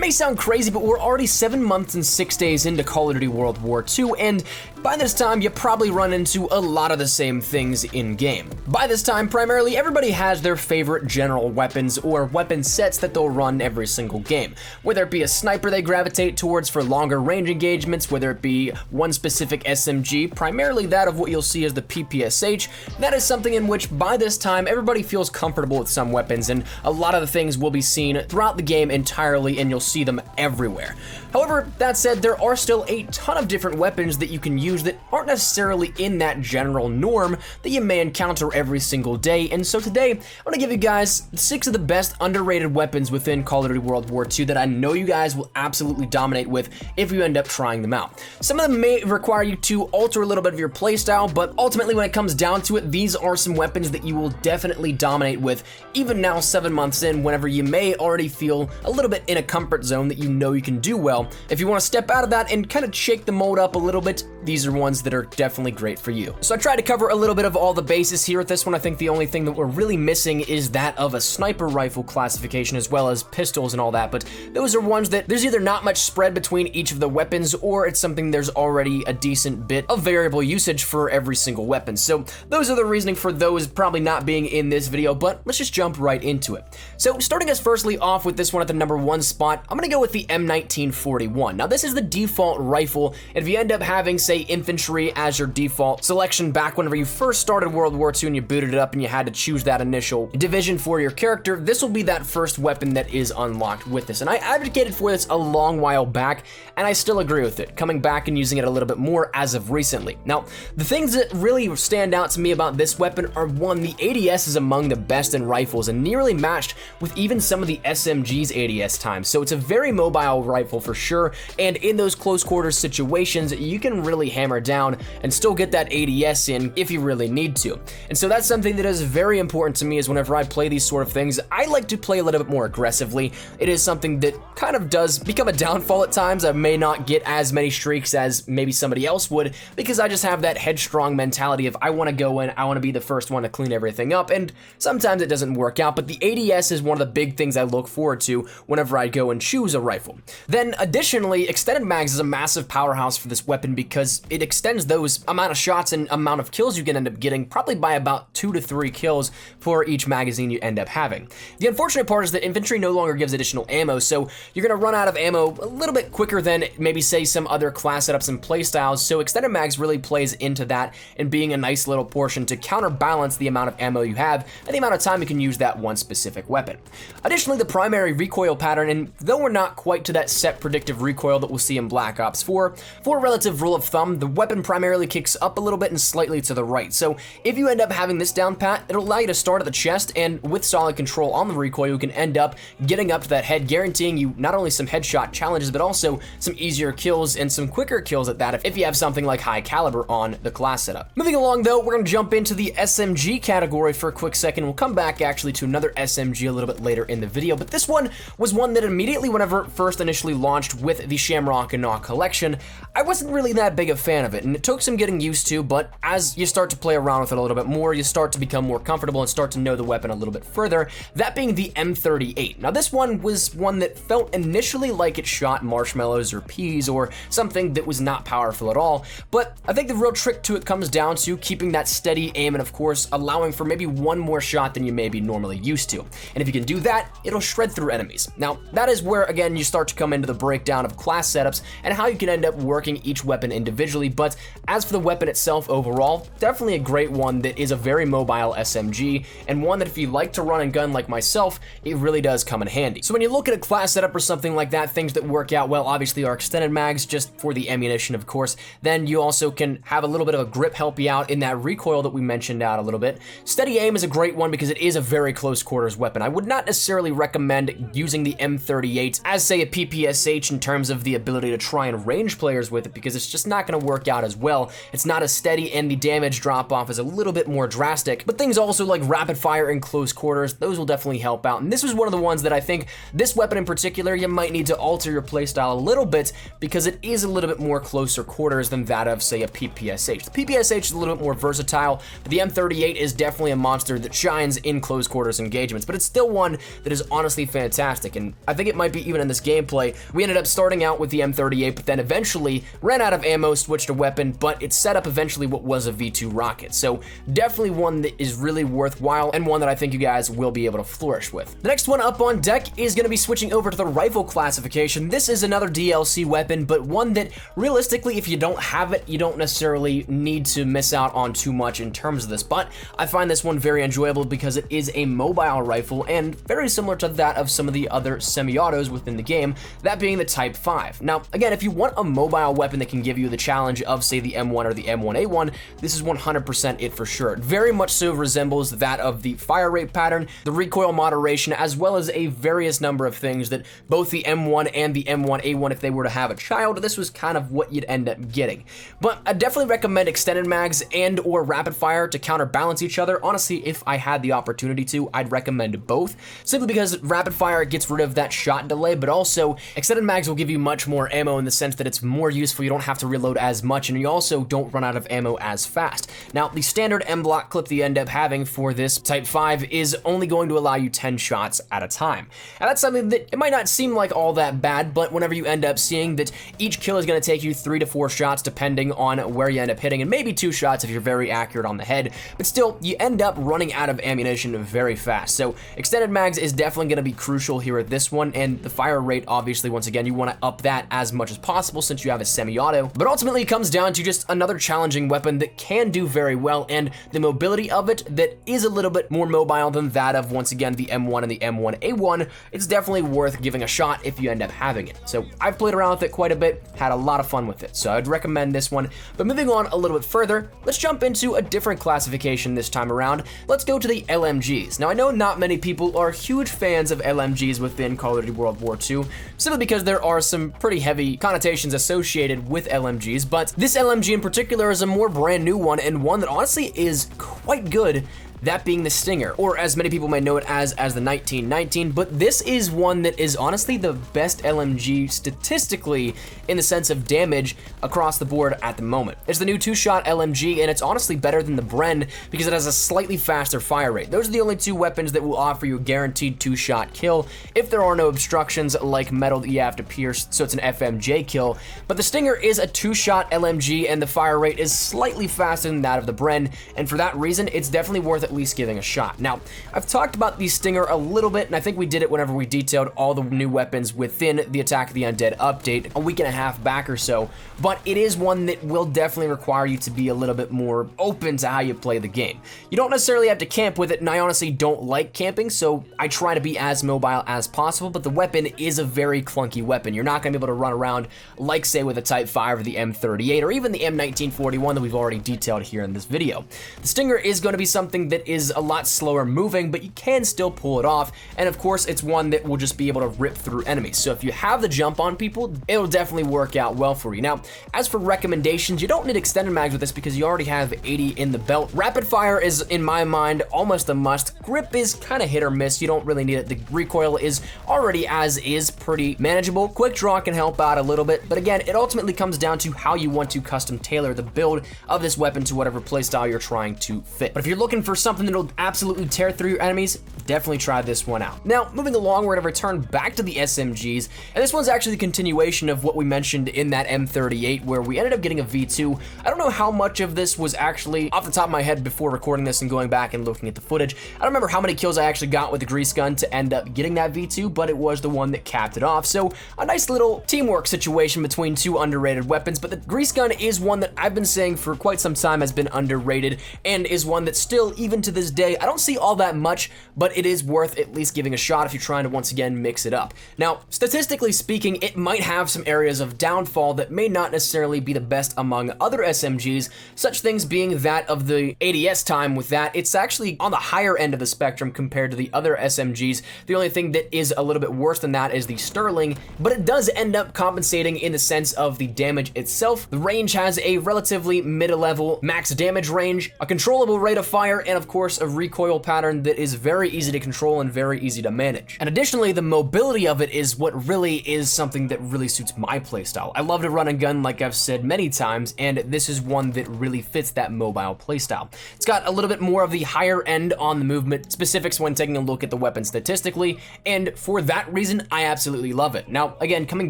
may sound crazy, but we're already 7 months and 6 days into Call of Duty World War II, and by this time, you probably run into a lot of the same things in-game. By this time, primarily, everybody has their favorite general weapons or weapon sets that they'll run every single game. Whether it be a sniper they gravitate towards for longer range engagements, whether it be one specific SMG, primarily that of what you'll see as the PPSH, that is something in which, by this time, everybody feels comfortable with some weapons, and a lot of the things will be seen throughout the game entirely, and you'll see them everywhere. However, that said, there are still a ton of different weapons that you can use that aren't necessarily in that general norm that you may encounter every single day, and so today, I'm gonna give you guys 6 of the best underrated weapons within Call of Duty World War II that I know you guys will absolutely dominate with if you end up trying them out. Some of them may require you to alter a little bit of your playstyle, but ultimately when it comes down to it, these are some weapons that you will definitely dominate with, even now 7 months in, whenever you may already feel a little bit in a comfort zone that you know you can do well. If you want to step out of that and kind of shake the mold up a little bit, these are ones that are definitely great for you. So I tried to cover a little bit of all the bases here at this one. I think the only thing that we're really missing is that of a sniper rifle classification, as well as pistols and all that, but those are ones that there's either not much spread between each of the weapons, or it's something there's already a decent bit of variable usage for every single weapon. So those are the reasoning for those probably not being in this video, but let's just jump right into it. So starting us firstly off with this one at the number 1 spot, I'm gonna go with the M1941. Now this is the default rifle, and if you end up having, say, infantry as your default selection back whenever you first started World War II and you booted it up and you had to choose that initial division for your character, this will be that first weapon that is unlocked with this. And I advocated for this a long while back, and I still agree with it, coming back and using it a little bit more as of recently. Now, the things that really stand out to me about this weapon are, one, the ADS is among the best in rifles and nearly matched with even some of the SMG's ADS times. So it's a very mobile rifle for sure, and in those close quarters situations, you can really hammer down and still get that ADS in if you really need to. And so that's something that is very important to me, is whenever I play these sort of things, I like to play a little bit more aggressively. It is something that kind of does become a downfall at times. I may not get as many streaks as maybe somebody else would, because I just have that headstrong mentality of I want to go in, I want to be the first one to clean everything up, and sometimes it doesn't work out, but the ADS is one of the big things I look forward to whenever I go and choose a rifle. Then additionally, extended mags is a massive powerhouse for this weapon because it extends those amount of shots and amount of kills you can end up getting probably by about 2 to 3 kills for each magazine you end up having. The unfortunate part is that infantry no longer gives additional ammo, so you're gonna run out of ammo a little bit quicker than maybe say some other class setups and playstyles, so extended mags really plays into that and being a nice little portion to counterbalance the amount of ammo you have and the amount of time you can use that one specific weapon. Additionally, the primary recoil pattern, and though we're not quite to that set predictive recoil that we'll see in Black Ops 4, for a relative rule of thumb, the weapon primarily kicks up a little bit and slightly to the right. So if you end up having this down pat, it'll allow you to start at the chest, and with solid control on the recoil, you can end up getting up to that head, guaranteeing you not only some headshot challenges, but also some easier kills and some quicker kills at that if you have something like high caliber on the class setup. Moving along though, we're gonna jump into the SMG category for a quick second. We'll come back actually to another SMG a little bit later in the video, but this one was one that immediately whenever it first initially launched with the Shamrock and Gnaw collection, I wasn't really that big a fan of it, and it took some getting used to, but as you start to play around with it a little bit more, you start to become more comfortable and start to know the weapon a little bit further, that being the M38. Now this one was one that felt initially like it shot marshmallows or peas or something that was not powerful at all, but I think the real trick to it comes down to keeping that steady aim and of course allowing for maybe one more shot than you may be normally used to. And if you can do that, it'll shred through enemies. Now that is where again you start to come into the breakdown of class setups and how you can end up working each weapon individually, but as for the weapon itself overall, definitely a great one that is a very mobile SMG, and one that if you like to run and gun like myself, it really does come in handy. So when you look at a class setup or something like that, things that work out well obviously are extended mags, just for the ammunition of course. Then you also can have a little bit of a grip help you out in that recoil that we mentioned out a little bit. Steady aim is a great one because it is a very close quarters weapon. I would not necessarily recommend using the M38 as say a PPSH in terms of the ability to try and range players with it, because it's just not going to of work out as well. It's not as steady and the damage drop off is a little bit more drastic, but things also like rapid fire in close quarters, those will definitely help out. And this was one of the ones that I think this weapon in particular, you might need to alter your playstyle a little bit because it is a little bit more closer quarters than that of, say, a PPSH. The PPSH is a little bit more versatile, but the M38 is definitely a monster that shines in close quarters engagements, but it's still one that is honestly fantastic. And I think it might be even in this gameplay, we ended up starting out with the M38, but then eventually ran out of ammo, switched a weapon, but it set up eventually what was a V2 rocket. So definitely one that is really worthwhile and one that I think you guys will be able to flourish with. The next one up on deck is going to be switching over to the rifle classification. This is another DLC weapon, but one that realistically, if you don't have it, you don't necessarily need to miss out on too much in terms of this, but I find this one very enjoyable because it is a mobile rifle and very similar to that of some of the other semi-autos within the game, that being the Type 5. Now, again, if you want a mobile weapon that can give you the challenge of, say, the M1 or the M1A1, this is 100% it for sure. It very much so resembles that of the fire rate pattern, the recoil moderation, as well as a various number of things that both the M1 and the M1A1, if they were to have a child, this was kind of what you'd end up getting. But I definitely recommend extended mags and or rapid fire to counterbalance each other. Honestly, if I had the opportunity to, I'd recommend both, simply because rapid fire gets rid of that shot delay, but also extended mags will give you much more ammo in the sense that it's more useful. You don't have to reload as much, and you also don't run out of ammo as fast. Now, the standard M block clip that you end up having for this Type 5 is only going to allow you 10 shots at a time. And that's something that it might not seem like all that bad, but whenever you end up seeing that each kill is going to take you 3 to 4 shots depending on where you end up hitting, and maybe 2 shots if you're very accurate on the head, but still, you end up running out of ammunition very fast. So extended mags is definitely going to be crucial here at this one, and the fire rate, obviously, once again, you want to up that as much as possible since you have a semi-auto, but ultimately it comes down to just another challenging weapon that can do very well, and the mobility of it that is a little bit more mobile than that of, once again, the M1 and the M1A1. It's definitely worth giving a shot if you end up having it. So I've played around with it quite a bit, had a lot of fun with it, so I'd recommend this one. But moving on a little bit further, let's jump into a different classification this time around. Let's go to the Lmgs. Now, I know not many people are huge fans of Lmgs within Call of Duty World War II, simply because there are some pretty heavy connotations associated with Lmgs, but this LMG in particular is a more brand new one, and one that honestly is quite good, that being the Stinger, or as many people may know it as the 1919, but this is one that is honestly the best LMG statistically in the sense of damage across the board at the moment. It's the new 2-shot LMG, and it's honestly better than the Bren because it has a slightly faster fire rate. Those are the only 2 weapons that will offer you a guaranteed 2-shot kill if there are no obstructions like metal that you have to pierce, so it's an FMJ kill. But the Stinger is a 2-shot LMG, and the fire rate is slightly faster than that of the Bren, and for that reason, it's definitely worth at least giving a shot. Now, I've talked about the Stinger a little bit, and I think we did it whenever we detailed all the new weapons within the Attack of the Undead update a week and a half back or so, but it is one that will definitely require you to be a little bit more open to how you play the game. You don't necessarily have to camp with it, and I honestly don't like camping, so I try to be as mobile as possible, but the weapon is a very clunky weapon. You're not going to be able to run around like, say, with a Type 5 or the M38 or even the M1941 that we've already detailed here in this video. The Stinger is going to be something that is a lot slower moving, but you can still pull it off, and of course it's one that will just be able to rip through enemies. So if you have the jump on people, it'll definitely work out well for you. Now, as for recommendations, you don't need extended mags with this because you already have 80 in the belt. Rapid fire is, in my mind, almost a must. Grip is kind of hit or miss. You don't really need it. The recoil is already as is pretty manageable. Quick draw can help out a little bit, but again, it ultimately comes down to how you want to custom tailor the build of this weapon to whatever playstyle you're trying to fit. But if you're looking for something that'll absolutely tear through your enemies, definitely try this one out. Now, moving along, we're gonna return back to the SMGs, and this one's actually the continuation of what we mentioned in that M38, where we ended up getting a V2. I don't know how much of this was actually off the top of my head before recording this and going back and looking at the footage. I don't remember how many kills I actually got with the grease gun to end up getting that V2, but it was the one that capped it off. So a nice little teamwork situation between 2 underrated weapons, but the grease gun is one that I've been saying for quite some time has been underrated, and is one that still, even even to this day, I don't see all that much, but it is worth at least giving a shot if you're trying to once again mix it up. Now, statistically speaking, it might have some areas of downfall that may not necessarily be the best among other SMGs, such things being that of the ADS time with that. It's actually on the higher end of the spectrum compared to the other SMGs. The only thing that is a little bit worse than that is the Sterling, but it does end up compensating in the sense of the damage itself. The range has a relatively mid-level max damage range, a controllable rate of fire, and of course a recoil pattern that is very easy to control and very easy to manage. And additionally, the mobility of it is what really is something that really suits my playstyle. I love to run and gun, like I've said many times, and this is one that really fits that mobile playstyle. It's got a little bit more of the higher end on the movement specifics when taking a look at the weapon statistically, and for that reason, I absolutely love it. Now, again, coming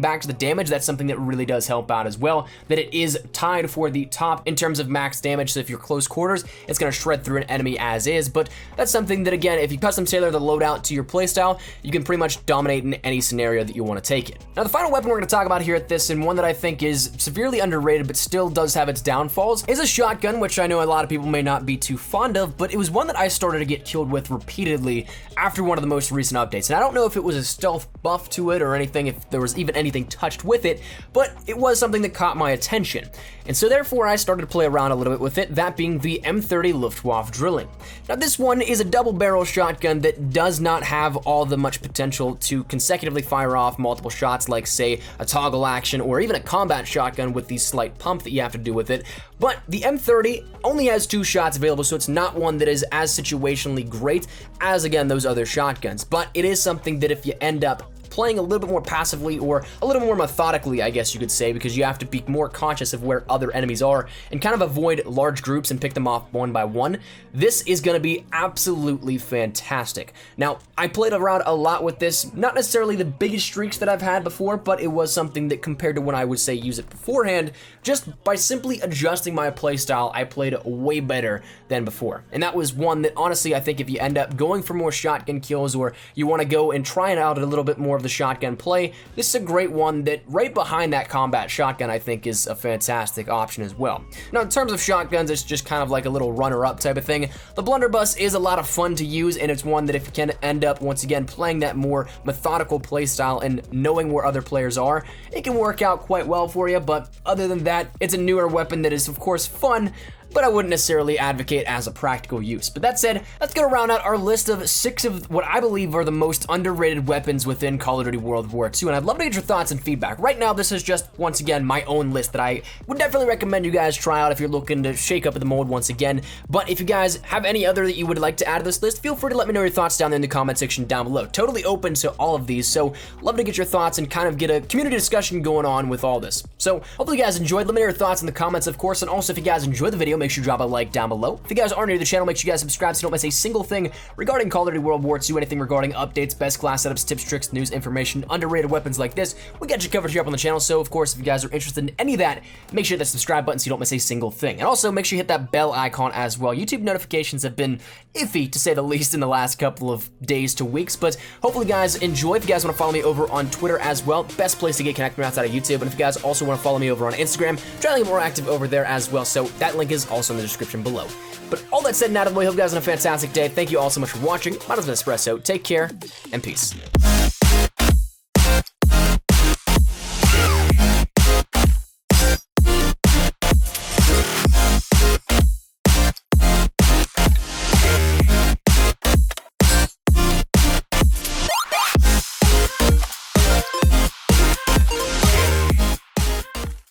back to the damage, that's something that really does help out as well, that it is tied for the top in terms of max damage, so if you're close quarters, it's gonna shred through an enemy as is, but that's something that, again, if you custom tailor the loadout to your playstyle, you can pretty much dominate in any scenario that you want to take it. Now, the final weapon we're going to talk about here at this, and one that I think is severely underrated but still does have its downfalls, is a shotgun, which I know a lot of people may not be too fond of, but it was one that I started to get killed with repeatedly after one of the most recent updates. And I don't know if it was a stealth buff to it or anything, if there was even anything touched with it, but it was something that caught my attention. And so therefore I started to play around a little bit with it, that being the M30 Luftwaffe Drilling. Now this one is a double barrel shotgun that does not have all the much potential to consecutively fire off multiple shots like say a toggle action or even a combat shotgun with the slight pump that you have to do with it. But the M30 only has 2 shots available, so it's not one that is as situationally great as, again, those other shotguns. But it is something that if you end up playing a little bit more passively or a little more methodically, I guess you could say, because you have to be more conscious of where other enemies are and kind of avoid large groups and pick them off one by one, this is going to be absolutely fantastic. Now, I played around a lot with this, not necessarily the biggest streaks that I've had before, but it was something that compared to when I would say use it beforehand, just by simply adjusting my playstyle, I played way better than before. And that was one that honestly, I think if you end up going for more shotgun kills or you want to go and try it out a little bit more of the shotgun play, this is a great one that right behind that combat shotgun I think is a fantastic option as well. Now in terms of shotguns, it's just kind of like a little runner-up type of thing. The blunderbuss is a lot of fun to use, and it's one that if you can end up once again playing that more methodical play style and knowing where other players are, it can work out quite well for you. But other than that, it's a newer weapon that is of course fun, but I wouldn't necessarily advocate as a practical use. But that said, let's go round out our list of 6 of what I believe are the most underrated weapons within Call of Duty World War II, and I'd love to get your thoughts and feedback. Right now, this is just, once again, my own list that I would definitely recommend you guys try out if you're looking to shake up the mold once again. But if you guys have any other that you would like to add to this list, feel free to let me know your thoughts down there in the comment section down below. Totally open to all of these, so love to get your thoughts and kind of get a community discussion going on with all this. So hopefully you guys enjoyed. Let me know your thoughts in the comments, of course, and also if you guys enjoyed the video, make sure you drop a like down below. If you guys are new to the channel, make sure you guys subscribe so you don't miss a single thing regarding Call of Duty World War II, anything regarding updates, best class setups, tips, tricks, news, information, underrated weapons like this. We got you covered here up on the channel, so of course, if you guys are interested in any of that, make sure you hit that subscribe button so you don't miss a single thing. And also, make sure you hit that bell icon as well. YouTube notifications have been iffy, to say the least, in the last couple of days to weeks, but hopefully you guys enjoy. If you guys want to follow me over on Twitter as well, best place to get connected from outside of YouTube. And if you guys also want to follow me over on Instagram, try to get more active over there as well, so that link is also in the description below. But all that said and out of the way, hope you guys have a fantastic day. Thank you all so much for watching. My name is Espresso. Take care, and peace.